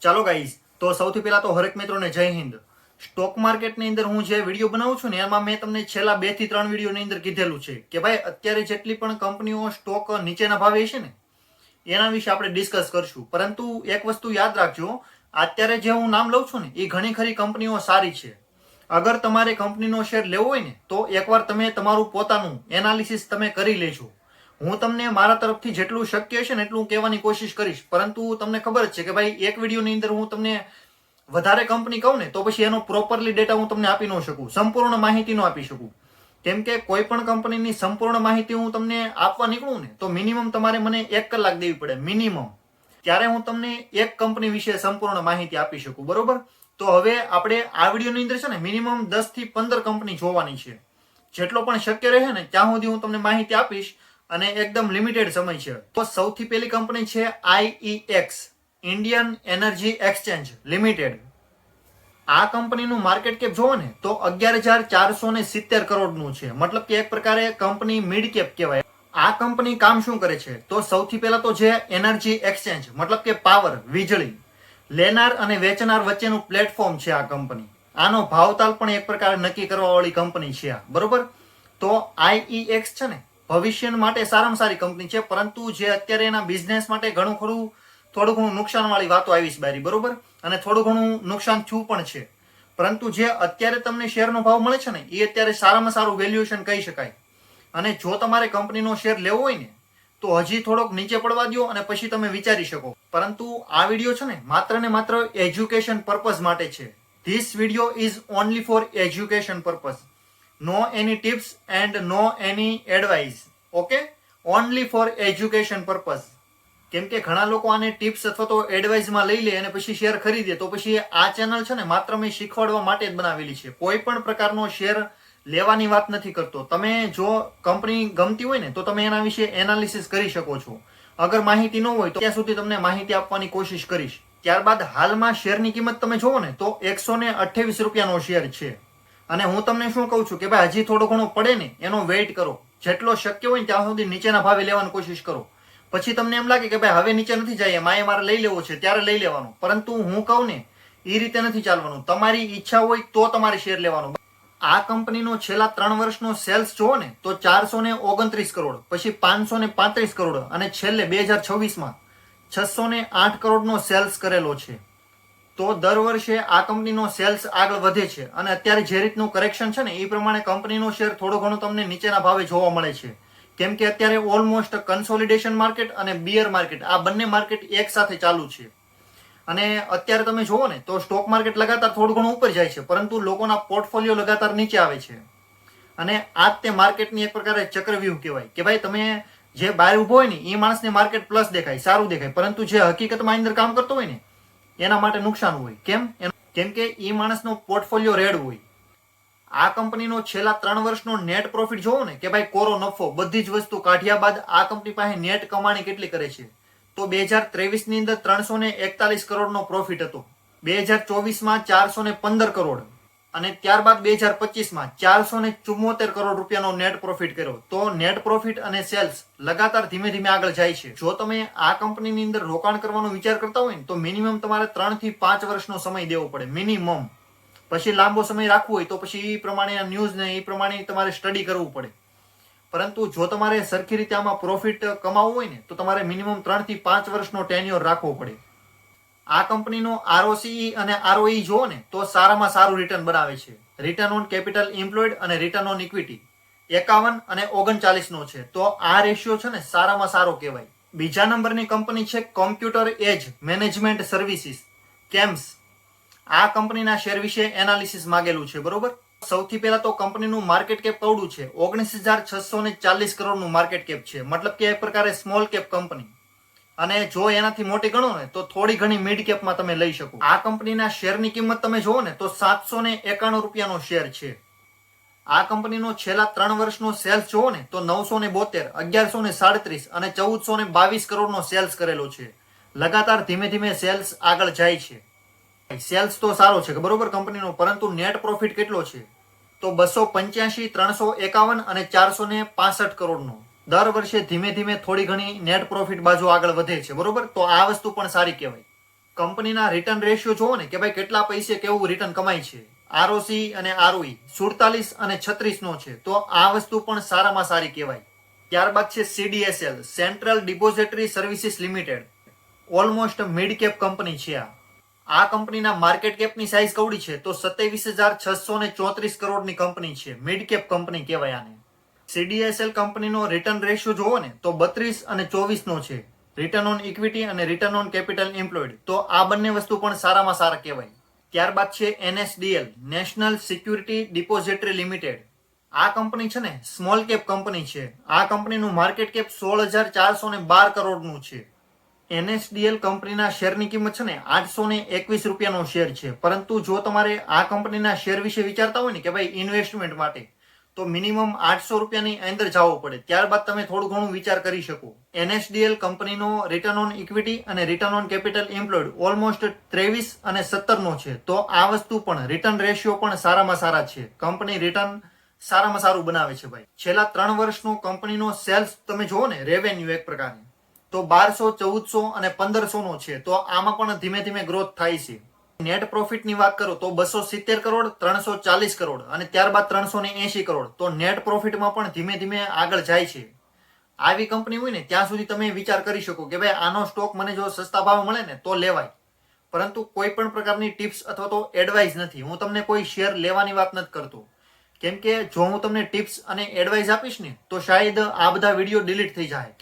ચાલો ગાઈઝ, તો સૌથી પહેલા તો હરેક મિત્રોને જય હિન્દ. સ્ટોક માર્કેટની અંદર હું જે વિડીયો બનાવું છું ને એમાં મેં તમને છેલ્લા 2 થી 3 વિડીયોની અંદર કીધેલું છે કે ભાઈ અત્યારે જેટલી પણ કંપનીઓ સ્ટોક નીચેના ભાવે છે ને એના વિશે આપણે ડિસ્કસ કરશું. પરંતુ એક વસ્તુ યાદ રાખજો, અત્યારે જે હું નામ લઉં છું ને એ ઘણી ખરી કંપનીઓ સારી છે. અગર તમારે કંપનીનો શેર લેવો હોય ને તો એકવાર તમે તમારું પોતાનું એનાલિસિસ તમે કરી લેજો. હું તમને મારા તરફથી જેટલું શક્ય છે ને એટલું કહેવાની કોશિશ કરીશ, પરંતુ તમને ખબર જ છે કે ભાઈ એક વિડીયોની અંદર હું તમને વધારે કંપની કહું ને તો પછી એનો પ્રોપરલી ડેટા હું તમને આપી ન શકું, સંપૂર્ણ માહિતી ન આપી શકું. કેમ કે કોઈ પણ કંપનીની સંપૂર્ણ માહિતી હું તમને આપવા નીકળું ને તો મિનિમમ તમારે મને 1 કલાક દેવી પડે, મિનિમમ. ત્યારે હું તમને એક કંપની વિશે સંપૂર્ણ માહિતી આપી શકું, બરોબર? તો હવે આપણે આ વિડીયોની અંદર છે ને મિનિમમ 10 થી 15 કંપની જોવાની છે. જેટલો પણ શક્ય રહે ને ત્યાં સુધી હું તમને માહિતી આપીશ અને એકદમ લિમિટેડ સમય છે. તો સૌથી પહેલી કંપની છે IEX, Indian energy exchange limited. આ કંપનીનું માર્કેટ કેપ જોવો ને તો 11,470 કરોડનું છે. મતલબ કે એક પ્રકારે કંપની મિડ કેપ કહેવાય. આ કંપની કામ શું કરે છે તો સૌથી પહેલા તો જે એનર્જી એક્સચેન્જ મતલબ કે પાવર, વીજળી લેનાર અને વેચનાર વચ્ચેનું પ્લેટફોર્મ છે આ કંપની. આનો ભાવતાલ પણ એક પ્રકારે નક્કી કરવા વાળી કંપની છે આ, બરોબર? તો IEX છે ને ભવિષ્ય માટે સારામાં સારી કંપની છે, પરંતુ જે અત્યારે એના બિઝનેસ માટે થોડું ઘણું નુકસાન વાળી વાતો આવી છે બારી, બરોબર? અને થોડું ઘણું નુકસાન થયું પણ છે. પરંતુ જે અત્યારે તમને શેરનો ભાવ મળે છે ને એ અત્યારે સારામાં સારું વેલ્યુએશન કહી શકાય. અને જો તમારે કંપનીનો શેર લેવો હોય ને તો હજી થોડોક નીચે પડવા દો અને પછી તમે વિચારી શકો. પરંતુ આ વિડીયો છે ને માત્ર એજ્યુકેશન પર્પઝ માટે છે. This video is only for education purpose. No any tips and no any advice. Okay, only for education purpose. કેમ કે ઘણા લોકો આને ટિપ્સ અથવા તો એડવાઇસમાં લઈ લે અને પછી શેર ખરીદે, તો પછી આ ચેનલ છે ને માત્ર મેં શીખવાડવા માટે જ બનાવેલી છે. કોઈ પણ પ્રકારનો શેર લેવાની વાત નથી કરતો. તમે જો કંપની ગમતી હોય ને તો તમે એના વિશે એનાલિસિસ કરી શકો છો. અગર માહિતી ન હોય તો ત્યાં સુધી તમને માહિતી આપવાની કોશિશ કરીશ. ત્યારબાદ હાલમાં શેરની કિંમત તમે જોવો ને તો 128 રૂપિયાનો શેર છે. અને હું તમને શું કહું છું કે ભાઈ હજી થોડો ઘણો પડે ને એનો વેઇટ કરો. જેટલો શક્ય હોય ને ત્યાં સુધી નીચેના ભાવે લેવાની કોશિશ કરો. પછી તમને એમ લાગે કે ભાઈ હવે નીચે નથી જાય, મારે લઈ લેવો છે ત્યારે લઈ લેવાનું. પરંતુ હું કહું ને એ રીતે નથી ચાલવાનું. તમારી ઈચ્છા હોય તો તમારે શેર લેવાનો. આ કંપનીનો છેલ્લા 3 વર્ષનો સેલ્સ જોવો ને તો 429 કરોડ, પછી 535 કરોડ અને છેલ્લે 2026માં 608 કરોડનો સેલ્સ કરેલો છે. તો દર વર્ષે આ કંપનીનો સેલ્સ આગળ વધે છે. અને અત્યારે જે રીતનું કરેક્શન છે ને એ પ્રમાણે કંપનીનો શેર થોડો ઘણો તમને નીચેના ભાવે જોવા મળે છે. કેમ કે અત્યારે ઓલમોસ્ટ કન્સોલિડેશન માર્કેટ અને બિયર માર્કેટ આ બંને માર્કેટ એક સાથે ચાલુ છે. અને અત્યારે તમે જુઓ ને તો સ્ટોક માર્કેટ લગાતાર થોડું ઘણું ઉપર જાય છે, પરંતુ લોકોના પોર્ટફોલિયો લગાતાર નીચે આવે છે. અને આ જ તે માર્કેટની એક પ્રકારે ચક્રવ્યૂહ કહેવાય કે ભાઈ તમે જે બહાર ઉભો હોય ને એ માણસને માર્કેટ પ્લસ દેખાય, સારું દેખાય, પરંતુ જે હકીકતમાં અંદર કામ કરતો હોય ને એના માટે નુકસાન હોય. કેમ કે એ માણસનો પોર્ટફોલિયો રેડ હોય. આ કંપનીનો છેલ્લા 3 વર્ષનો નેટ પ્રોફિટ જોવો ને કે ભાઈ કોરો નફો બધી જ વસ્તુ કાઢ્યા બાદ આ કંપની પાસે નેટ કમાણી કેટલી કરે છે તો 2023ની અંદર 341 કરોડનો પ્રોફિટ હતો, 2024માં 415 કરોડ અને ત્યારબાદ 2025માં 474 કરોડ રૂપિયાનો નેટ પ્રોફિટ કર્યો. તો નેટ પ્રોફિટ અને સેલ્સ લગાતાર ધીમે ધીમે આગળ જાય છે. જો તમે આ કંપનીની અંદર રોકાણ કરવાનો વિચાર કરતા હોય ને તો મિનિમમ તમારે 3 થી 5 વર્ષનો સમય દેવો પડે, મિનિમમ. પછી લાંબો સમય રાખવો હોય તો પછી એ પ્રમાણે ન્યૂઝ ને એ પ્રમાણે તમારે સ્ટડી કરવું પડે. પરંતુ જો તમારે સરખી રીતે આમાં પ્રોફિટ કમાવવું હોય ને તો તમારે મિનિમમ 3 થી 5 વર્ષનો ટેન્યોર રાખવો પડે. આ કંપનીનો ROCE અને ROE જુઓ ને તો સારામાં સારું રિટર્ન બનાવે છે. રિટર્ન ઓન કેપિટલ એમ્પ્લોયડ અને રિટર્ન ઓન ઇક્વિટી 51 અને 39નો છે. તો આ રેશિયો છે ને સારામાં સારો કહેવાય. બીજા નંબરની કંપની છે કોમ્પ્યુટર એજ મેનેજમેન્ટ સર્વિસીસ, કેમ્સ. આ કંપનીના શેર વિશે એનાલિસિસ માંગેલું છે, બરોબર? સૌથી પહેલા તો કંપનીનું માર્કેટ કેપ કવડું છે, 19,640 કરોડનું માર્કેટ કેપ છે. મતલબ કે એક પ્રકારે સ્મોલ કેપ કંપની. અને જો એનાથી મોટી ગણો ને તો થોડી ઘણી મિડ કેપમાં તમે લઈ શકો. આ કંપનીના શેરની કિંમત તમે જુઓ ને તો 791 રૂપિયાનો શેર છે. આ કંપનીનો છેલ્લા 3 વર્ષનો સેલ્સ જુઓ ને તો 972, 1137 અને 1422 કરોડનો સેલ્સ કરેલો છે. લગાતાર ધીમે ધીમે સેલ્સ આગળ જાય છે. સેલ્સ તો સારો છે બરોબર કંપનીનો, પરંતુ નેટ પ્રોફિટ કેટલો છે તો 285, 351 અને 465 કરોડનો. દર વર્ષે ધીમે ધીમે થોડી ઘણી નેટ પ્રોફિટ બાજુ આગળ વધે છે, બરોબર? તો આ વસ્તુ પણ સારી કહેવાય. કંપનીના રિટર્ન રેશિયો જોવો ને કે ભાઈ કેટલા પૈસે કેવું રિટર્ન કમાય છે. ROC અને ROE 47 અને 36 નો છે, તો આ વસ્તુ પણ સારામાં સારી કહેવાય. ત્યારબાદ છે CDSL, central depository services limited. Almost mid cap company છે આ કંપનીના માર્કેટ કેપની સાઇઝ કવડી છે તો 27,634 કરોડની કંપની છે. મિડ કેપ કંપની કહેવાય આને. CDSL કંપનીનો રિટર્ન રેશિયો જોવો ને તો 32 અને 24 નો છે. રિટર્ન ઓન ઇક્વિટી અને રિટર્ન ઓન કેપિટલ એમ્પ્લોયડ, તો આ બંને વસ્તુ પણ સારામાં સારા કહેવાય. ત્યારબાદ છે NSDL, national security depository limited. આ કંપની છે ને સ્મોલ કેપ કંપની છે. આ કંપનીનું માર્કેટ કેપ 16,412 કરોડનું છે. NSDL કંપનીના શેરની કિંમત છે ને 821 રૂપિયાનો શેર છે. પરંતુ જો તમારે આ કંપનીના શેર વિશે વિચારતા હોય ને કે ભાઈ ઇન્વેસ્ટમેન્ટ માટે, તો મિનિમમ 800 રૂપિયાની અંદર જવું પડે. ત્યારબાદ તમે થોડું ઘણું વિચાર કરી શકો. NSDL કંપનીનો રિટર્ન ઓન ઇક્વિટી અને return on capital employed almost 23 અને 17 નો છે. તો આ વસ્તુ પણ રિટર્ન રેશિયો પણ સારામાં સારા છે. કંપની રિટર્ન સારામાં સારું બનાવે છે ભાઈ. છેલ્લા 3 વર્ષનો કંપનીનો સેલ્સ તમે જુઓ ને, રેવન્યુ એક પ્રકારની, તો 1200, 1400 અને 1500 નો છે. તો આમાં પણ ધીમે ધીમે ગ્રોથ થાય છે. નેટ પ્રોફિટ ની વાત કરો તો 270 કરોડ, 340 કરોડ અને ત્યારબાદ 380 કરોડ. તો નેટ પ્રોફિટમાં પણ ધીમે ધીમે આગળ જાય છે. આવી કંપની હોય ને ત્યાં સુધી તમે વિચાર કરી શકો કે ભાઈ આનો સ્ટોક મને જો સસ્તા ભાવ મળે ને તો લેવાય. પરંતુ કોઈ પણ પ્રકારની ટિપ્સ અથવા તો એડવાઇસ નથી. હું તમને કોઈ શેર લેવાની વાત નથી કરતો. કેમ કે જો હું તમને ટિપ્સ અને એડવાઇસ આપીશ ને તો શાયદ આ બધા વિડીયો ડિલીટ થઈ જાય.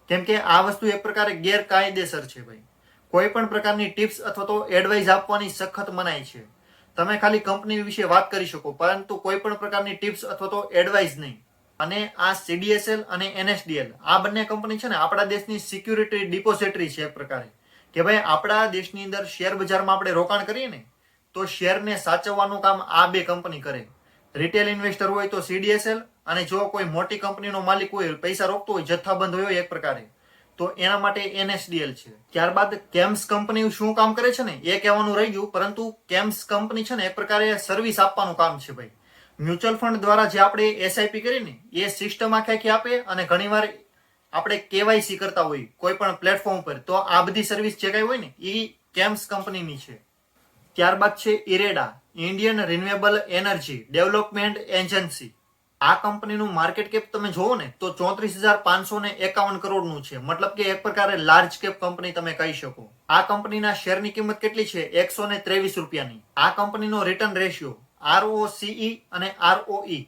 કેમ કે આ વસ્તુ એક પ્રકારે ગેરકાયદેસર છે ભાઈ. કોઈ પણ પ્રકારની ટિપ્સ અથવા તો એડવાઇસ આપવાની સખત મનાઈ છે. તમે ખાલી કંપની વિશે વાત કરી શકો, પરંતુ કોઈ પણ પ્રકારની ટિપ્સ અથવા તો એડવાઇસ નહીં. અને આ CDSL અને NSDL આ બંને કંપની છે ને આપણા દેશની સિક્યુરિટી ડિપોઝિટરી છે એક પ્રકારે. કે ભાઈ આપણા દેશની અંદર શેર બજારમાં આપણે રોકાણ કરીએ ને તો શેરને સાચવવાનું કામ આ બે કંપની કરે. રિટેલ ઇન્વેસ્ટર હોય તો CDSL, અને જો કોઈ મોટી કંપનીનો માલિક હોય, પૈસા રોકતો હોય, જથ્થાબંધ હોય એક પ્રકારે, તો એના માટે NSDL છે. ત્યારબાદ કેમ્સ કંપની શું કામ કરે છે ને એ કહેવાનું રહી ગયું. પરંતુ કેમ્સ કંપની છે ને એક પ્રકારે સર્વિસ આપવાનું કામ છે ભાઈ. મ્યુચ્યુઅલ ફંડ દ્વારા જે આપણે SIP કરીને એ સિસ્ટમ આખી આપે, અને ઘણીવાર આપણે KYC કરતા હોય કોઈ પણ પ્લેટફોર્મ પર, તો આ બધી સર્વિસ જે કઈ હોય ને એ કેમ્સ કંપનીની છે. ત્યારબાદ છે IREDA, Indian renewable energy development agency. આ કંપનીનું માર્કેટ કેપ તમે જોવો ને તો 34,551 કરોડનું છે. મતલબ કે એક પ્રકારે લાર્જ કેપ કંપની તમે કહી શકો. આ કંપનીના શેરની કિંમત કેટલી છે? 123 રૂપિયાની. આ કંપનીનો રિટર્ન રેશિયો ROCE અને ROE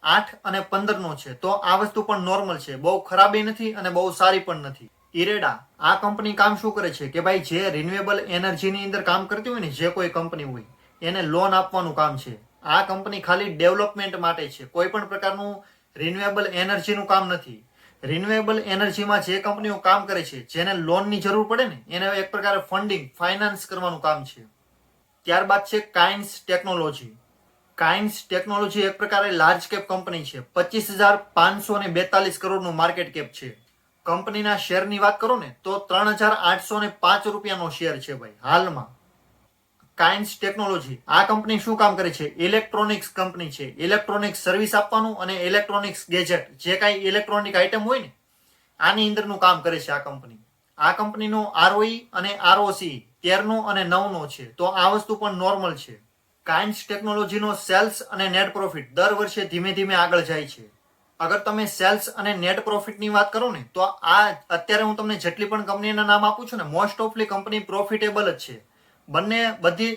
8 અને 15 નો છે. તો આ વસ્તુ પણ નોર્મલ છે. બહુ ખરાબી નથી અને બહુ સારી પણ નથી. IREDA આ કંપની કામ શું કરે છે કે ભાઈ જે રિન્યુએબલ એનર્જીની અંદર કામ કરતી હોય ને જે કોઈ કંપની હોય એને લોન આપવાનું કામ છે. આ કંપની ખાલી ડેવલપમેન્ટ માટે છે. કોઈ પણ પ્રકારનું રિન્યુએબલ એનર્જીનું કામ નથી. રિન્યુએબલ એનર્જીમાં જે કંપનીઓ કામ કરે છે, જેને લોનની જરૂર પડે ને એને એક પ્રકારે ફંડિંગ, ફાઇનાન્સ કરવાનું કામ છે. ત્યારબાદ છે કાઇન્સ ટેકનોલોજી. કાઇન્સ ટેકનોલોજી એક પ્રકારે લાર્જ કેપ કંપની છે. 25,542 કરોડનું માર્કેટ કેપ છે. કંપનીના શેરની વાત કરો ને તો 3,805 રૂપિયાનો શેર છે ભાઈ હાલમાં. કાઇન્સ ટેકનોલોજી આ કંપની શું કામ કરે છે? ઇલેક્ટ્રોનિક્સ કંપની છે. ઇલેક્ટ્રોનિક્સ સર્વિસ આપવાનું અને ઇલેક્ટ્રોનિક્સ ગેજેટ, જે કાંઈ ઇલેક્ટ્રોનિક આઇટમ હોય ને આની અંદરનું કામ કરે છે આ કંપની. આ કંપનીનો ROE અને ROCE 13 અને 9 છે. તો આ વસ્તુ પણ નોર્મલ છે. કાઇન્સ ટેકનોલોજીનો સેલ્સ અને નેટ પ્રોફિટ દર વર્ષે ધીમે ધીમે આગળ જાય છે. અગર તમે સેલ્સ અને નેટ પ્રોફિટની વાત કરો ને તો આ અત્યારે હું તમને જેટલી પણ કંપનીના નામ આપું છું ને, મોસ્ટ ઓફલી કંપની પ્રોફિટેબલ જ છે. બધી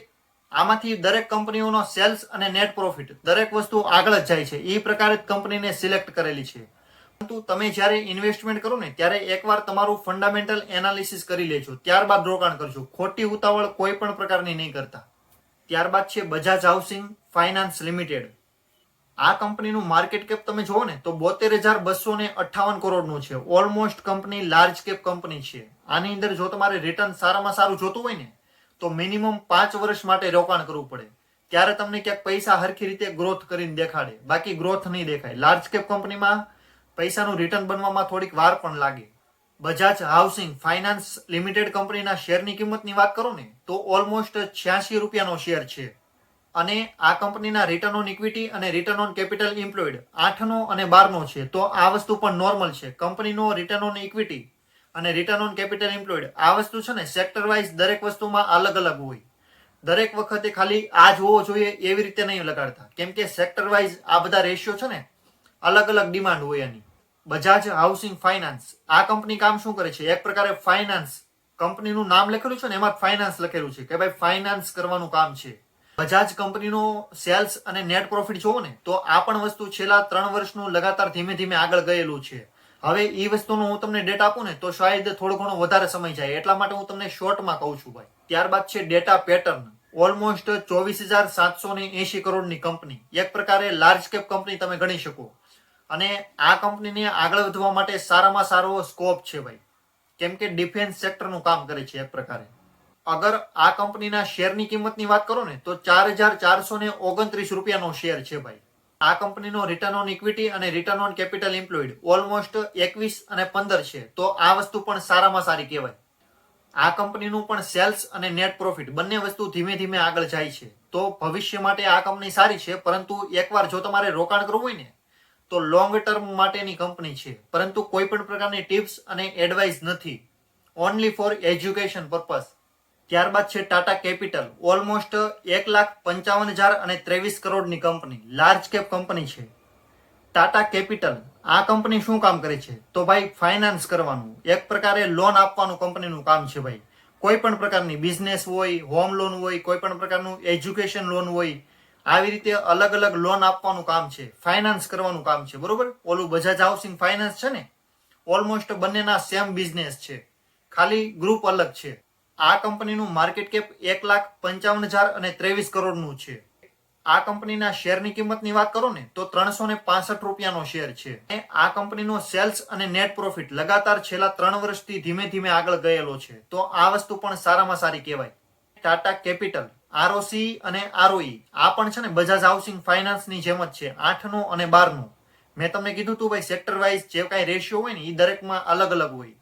આમાંથી દરેક કંપનીઓનો સેલ્સ અને નેટ પ્રોફિટ દરેક વસ્તુ આગળ જ જાય છે. એ પ્રકારે જ કંપનીને સિલેક્ટ કરેલી છે. પરંતુ તમે જ્યારે ઇન્વેસ્ટમેન્ટ કરો ને ત્યારે એકવાર તમારું ફંડામેન્ટલ એનાલિસિસ કરી લેજો, ત્યારબાદ રોકાણ કરજો. ખોટી ઉતાવળ કોઈ પણ પ્રકારની નહીં કરતા. ત્યારબાદ છે બજાજ હાઉસિંગ ફાઇનાન્સ લિમિટેડ. આ કંપનીનું માર્કેટ કેપ તમે જુઓ ને તો 72,258 કરોડનું છે. Almost company large cap company છે. આની અંદર જો તમારે રિટર્ન સારામાં સારું જોતું હોય ને તો મિનિમમ 5 વર્ષ માટે રોકાણ કરવું પડે. ત્યારે તમને ક્યાંક પૈસા હરખી રીતે ગ્રોથ કરીને દેખાડે. બાકી ગ્રોથ નહીં દેખાય. લાર્જ કેપ કંપનીમાં પૈસાનું રિટર્ન બનવામાં થોડીક વાર પણ લાગે. બજાજ હાઉસિંગ ફાઇનાન્સ લિમિટેડ કંપનીના શેરની કિંમતની વાત કરો ને તો ઓલમોસ્ટ 86 રૂપિયાનો શેર છે. અને આ કંપનીના રિટર્ન ઓન ઇક્વિટી અને રિટર્ન ઓન કેપિટલ એમ્પ્લોયડ 8 અને 12 છે. તો આ વસ્તુ પણ નોર્મલ છે. કંપનીનો રિટર્ન ઓન ઇક્વિટી અને રિટર્ન ઓન કેપિટલ એમ્પ્લોયડ, આ વસ્તુ છે ને સેક્ટર વાઇઝ દરેક વસ્તુમાં અલગ અલગ હોય. દરેક વખતે ખાલી આ જ હોવો જોઈએ એવી રીતે નહીં લગાડતા, કેમ કે સેક્ટર વાઇઝ આ બધા રેશિયો છે ને અલગ અલગ ડિમાન્ડ હોય એની. બજાજ હાઉસિંગ ફાઇનાન્સ, આ કંપની કામ શું કરે છે? એક પ્રકારે ફાઇનાન્સ, કંપનીનું નામ લખેલું છે ને એમાં ફાઇનાન્સ લખેલું છે કે ભાઈ ફાઇનાન્સ કરવાનું કામ છે. બજાજ કંપનીનો સેલ્સ અને નેટ પ્રોફિટ જોવો ને તો આ પણ વસ્તુ છેલ્લા 3 વર્ષનું લગાતાર ધીમે ધીમે આગળ ગયેલું છે. હવે એ વસ્તુનો હું તમને ડેટા આપું ને તો શાયદ થોડો ઘણો વધારે સમય જાય, એટલા માટે હું તમને શોર્ટમાં કહું છું ભાઈ. ત્યારબાદ છે ડેટા પેટર્ન, ઓલમોસ્ટ 24,780 કરોડની કંપની, એક પ્રકારે લાર્જ કેપ કંપની તમે ગણી શકો. અને આ કંપનીને આગળ વધવા માટે સારામાં સારો સ્કોપ છે ભાઈ, કેમ કે ડિફેન્સ સેક્ટરનું કામ કરે છે એક પ્રકારે. અગર આ કંપનીના શેરની કિંમતની વાત કરો ને તો 4,429 રૂપિયાનો શેર છે ભાઈ. આ કંપનીનો રિટર્ન ઓન ઇક્વિટી અને return on capital employed almost 21 અને 15 છે, તો આ વસ્તુ પણ સારામાં સારી કહેવાય. આ કંપનીનું પણ સેલ્સ અને નેટ પ્રોફિટ બંને વસ્તુ ધીમે ધીમે આગળ જાય છે, તો ભવિષ્ય માટે આ કંપની સારી છે. પરંતુ એકવાર જો તમારે રોકાણ કરવું હોય ને તો લોંગ ટર્મ માટેની કંપની છે, પરંતુ કોઈ પણ પ્રકારની ટિપ્સ અને એડવાઇસ નથી, ઓનલી ફોર એજ્યુકેશન પર્પઝ. ત્યારબાદ છે ટાટા કેપિટલ, ઓલમોસ્ટ 1,55,023 કરોડની કંપની, લાર્જ કેપ કંપની છે. ટાટા કેપિટલ આ કંપની શું કામ કરે છે? તો ભાઈ ફાઇનાન્સ કરવાનું, એક પ્રકારે લોન આપવાનું કંપનીનું કામ છે ભાઈ. કોઈ પણ પ્રકારની બિઝનેસ હોય, હોમ લોન હોય, કોઈ પણ પ્રકારનું એજ્યુકેશન લોન હોય, આવી રીતે અલગ અલગ લોન આપવાનું કામ છે, ફાઇનાન્સ કરવાનું કામ છે, બરોબર. ઓલું બજાજ હાઉસિંગ ફાઇનાન્સ છે ને, ઓલમોસ્ટ બંનેના સેમ બિઝનેસ છે, ખાલી ગ્રુપ અલગ છે. આ કંપનીનું માર્કેટ કેપ 1,55,023 કરોડનું છે. આ કંપનીના શેરની કિંમતની વાત કરો ને તો 365 રૂપિયાનો શેર છે. આ કંપનીનો સેલ્સ અને નેટ પ્રોફિટ લગાતાર છેલ્લા 3 વર્ષથી ધીમે ધીમે આગળ ગયેલો છે, તો આ વસ્તુ પણ સારામાં સારી કહેવાય. ટાટા કેપિટલ ROC અને ROE આ પણ છે ને બજાજ હાઉસિંગ ફાઇનાન્સની જેમ જ છે, 8નો અને 12નો. મેં તમને કીધું તું ભાઈ સેક્ટર વાઇઝ જે કાંઈ રેશિયો હોય ને એ દરેકમાં અલગ અલગ હોય.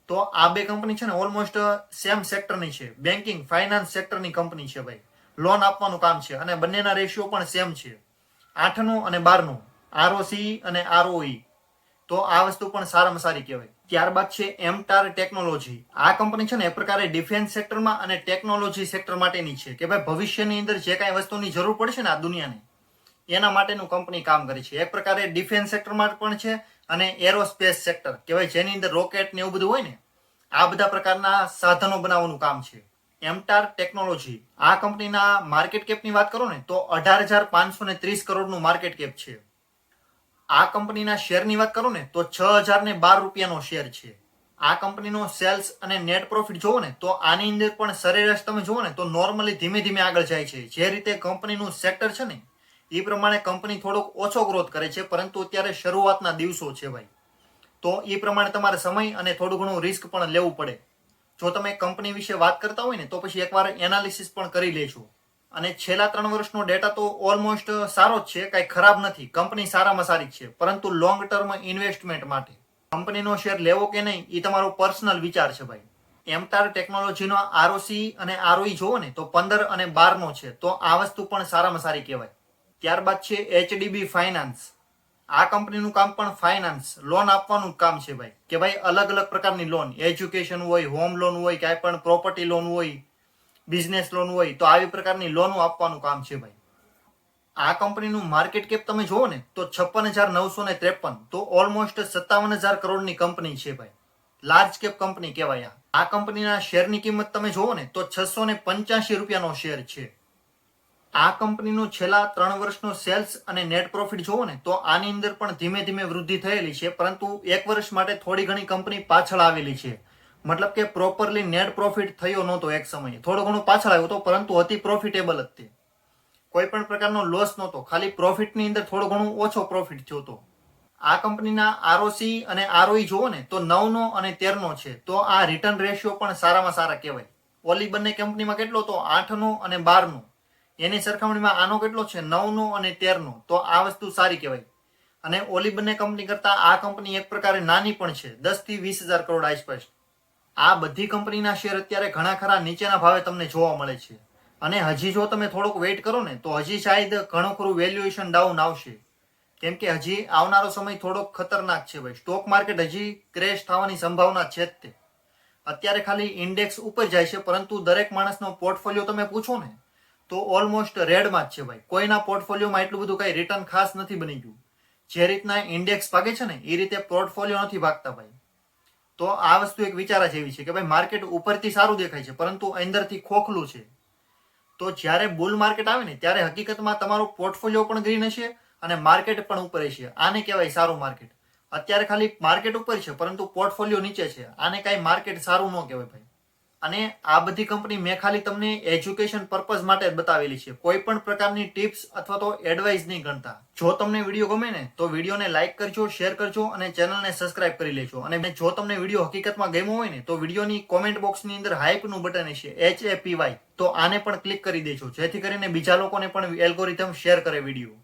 તો આ બે કંપની છે ને ઓલમોસ્ટ સેમ સેક્ટરની છે, બેન્કિંગ ફાઇનાન્સ સેક્ટરની કંપની છે ભાઈ. લોન આપવાનું કામ છે અને બંનેના રેશિયો પણ સેમ છે, 8નો અને 12નો, ROC અને ROE. તો આ વસ્તુ પણ સારામાં સારી કહેવાય. ત્યારબાદ છે એમટાર ટેકનોલોજી, આ કંપની છે ને એ પ્રકારે ડિફેન્સ સેક્ટરમાં અને ટેકનોલોજી સેક્ટર માટેની છે કે ભાઈ ભવિષ્યની અંદર જે કાંઈ વસ્તુની જરૂર પડશે ને આ દુનિયાને એના માટેનું કંપની કામ કરે છે. એક પ્રકારે ડિફેન્સ સેક્ટરમાં પણ છે અને એરોસ્પેસ સેક્ટર કે ભાઈ જેની અંદર રોકેટ ને એવું બધું હોય ને આ બધા પ્રકારના સાધનો બનાવવાનું કામ છે. એમટાર ટેકનોલોજી આ કંપનીના માર્કેટ કેપની વાત કરો ને તો 18,530 કરોડનું માર્કેટ કેપ છે. આ કંપનીના શેરની વાત કરો ને તો 6,012 રૂપિયાનો શેર છે. આ કંપનીનો સેલ્સ અને નેટ પ્રોફિટ જોવો ને તો આની અંદર પણ સરેરાશ તમે જુઓ ને તો નોર્મલી ધીમે ધીમે આગળ જાય છે. જે રીતે કંપનીનું સેક્ટર છે ને એ પ્રમાણે કંપની થોડોક ઓછો ગ્રોથ કરે છે, પરંતુ અત્યારે શરૂઆતના દિવસો છે ભાઈ, તો એ પ્રમાણે તમારે સમય અને થોડું ઘણું રિસ્ક પણ લેવું પડે. જો તમે કંપની વિશે વાત કરતા હોય ને તો પછી એકવાર એનાલિસિસ પણ કરી લેજો. અને છેલ્લા 3 વર્ષનો ડેટા તો ઓલમોસ્ટ સારો જ છે, કાંઈ ખરાબ નથી, કંપની સારામાં સારી છે. પરંતુ લોંગ ટર્મ ઇન્વેસ્ટમેન્ટ માટે કંપનીનો શેર લેવો કે નહીં એ તમારો પર્સનલ વિચાર છે ભાઈ. એમટાર ટેકનોલોજીનો ROC અને ROE જોવો ને તો 15 અને 12નો છે, તો આ વસ્તુ પણ સારામાં સારી કહેવાય. ત્યારબાદ છે HDB ફાઇનાન્સ, આ કંપનીનું કામ પણ ફાઇનાન્સ લોન આપવાનું કામ છે ભાઈ, કે ભાઈ અલગ અલગ પ્રકારની લોન, એજ્યુકેશન હોય, હોમ લોન હોય, ક્યાંય પણ પ્રોપર્ટી લોન હોય, બિઝનેસ લોન હોય, તો આવી પ્રકારની લોનો આપવાનું કામ છે ભાઈ. આ કંપનીનું માર્કેટ કેપ તમે જોવો ને તો 56,953, તો ઓલમોસ્ટ 57,000 કરોડની કંપની છે ભાઈ, લાર્જ કેપ કંપની કહેવાય. આ કંપનીના શેરની કિંમત તમે જોવો ને તો 685 રૂપિયાનો શેર છે. આ કંપનીનું છેલ્લા 3 વર્ષનો સેલ્સ અને નેટ પ્રોફિટ જોવો ને તો આની અંદર પણ ધીમે ધીમે વૃદ્ધિ થયેલી છે, પરંતુ 1 વર્ષ માટે થોડી ઘણી કંપની પાછળ આવેલી છે. મતલબ કે પ્રોપરલી નેટ પ્રોફિટ થયો નહોતો, એક સમયે થોડો ઘણો પાછળ આવ્યો હતો, પરંતુ અતિ પ્રોફિટેબલ જ તે, કોઈ પણ પ્રકારનો લોસ નહોતો, ખાલી પ્રોફિટની અંદર થોડો ઘણો ઓછો પ્રોફિટ થયો હતો. આ કંપનીના ROC અને ROE જોવો ને તો 9નો અને 13નો છે, તો આ રિટર્ન રેશિયો પણ સારામાં સારા કહેવાય. ઓલી બંને કંપનીમાં કેટલો તો 8નો અને 12નો, એની સરખામણીમાં આનો કેટલો છે 9નો અને 13નો, તો આ વસ્તુ સારી કહેવાય. અને ઓલી બંને કંપની કરતા આ કંપની એક પ્રકારે નાની પણ છે, 10 થી 20,000 કરોડ આસપાસ. આ બધી કંપનીના શેર અત્યારે ઘણા ખરા નીચેના ભાવે તમને જોવા મળે છે. અને હજી જો તમે થોડોક વેઇટ કરો ને તો હજી શાયદ ઘણું ખરું વેલ્યુએશન ડાઉન આવશે, કેમ કે હજી આવનારો સમય થોડોક ખતરનાક છે ભાઈ. સ્ટોક માર્કેટ હજી ક્રેશ થવાની સંભાવના છે જ તે. અત્યારે ખાલી ઇન્ડેક્સ ઉપર જાય છે, પરંતુ દરેક માણસનો પોર્ટફોલિયો તમે પૂછો ને તો ઓલમોસ્ટ રેડમાં જ છે ભાઈ. કોઈના પોર્ટફોલિયોમાં એટલું બધું કઈ રિટર્ન ખાસ નથી બની ગયું. જે રીતના ઇન્ડેક્સ ભાગે છે ને એ રીતે પોર્ટફોલિયો નથી ભાગતા ભાઈ. તો આ વસ્તુ એક વિચારા જેવી છે કે ભાઈ માર્કેટ ઉપરથી સારું દેખાય છે, પરંતુ અંદરથી ખોખલું છે. તો જ્યારે બુલ માર્કેટ આવે ને ત્યારે હકીકતમાં તમારો પોર્ટફોલિયો પણ ગ્રીન હશે અને માર્કેટ પણ ઉપર હશે. આને કહેવાય સારું માર્કેટ. અત્યારે ખાલી માર્કેટ ઉપર છે પરંતુ પોર્ટફોલિયો નીચે છે. આને કાંઈ માર્કેટ સારું ન કહેવાય ભાઈ. અને આ બધી કંપની મેં ખાલી તમને એજ્યુકેશન પર્પઝ માટે જ બતાવેલી છે. કોઈ પણ પ્રકારની ટિપ્સ અથવા તો એડવાઇસ નહીં ગણતા. જો તમને વિડીયો ગમે ને તો વિડીયોને લાઇક કરજો, શેર કરજો અને ચેનલને સબસ્ક્રાઇબ કરી લેજો. અને જો તમને વિડીયો હકીકતમાં ગમ્યો હોય ને તો વિડીયોની કોમેન્ટ બોક્સની અંદર હાઇપનું બટન હશે, HAPY, તો આને પણ ક્લિક કરી દેજો, જેથી કરીને બીજા લોકોને પણ એલ્ગોરિધમ શેર કરે વિડીયો.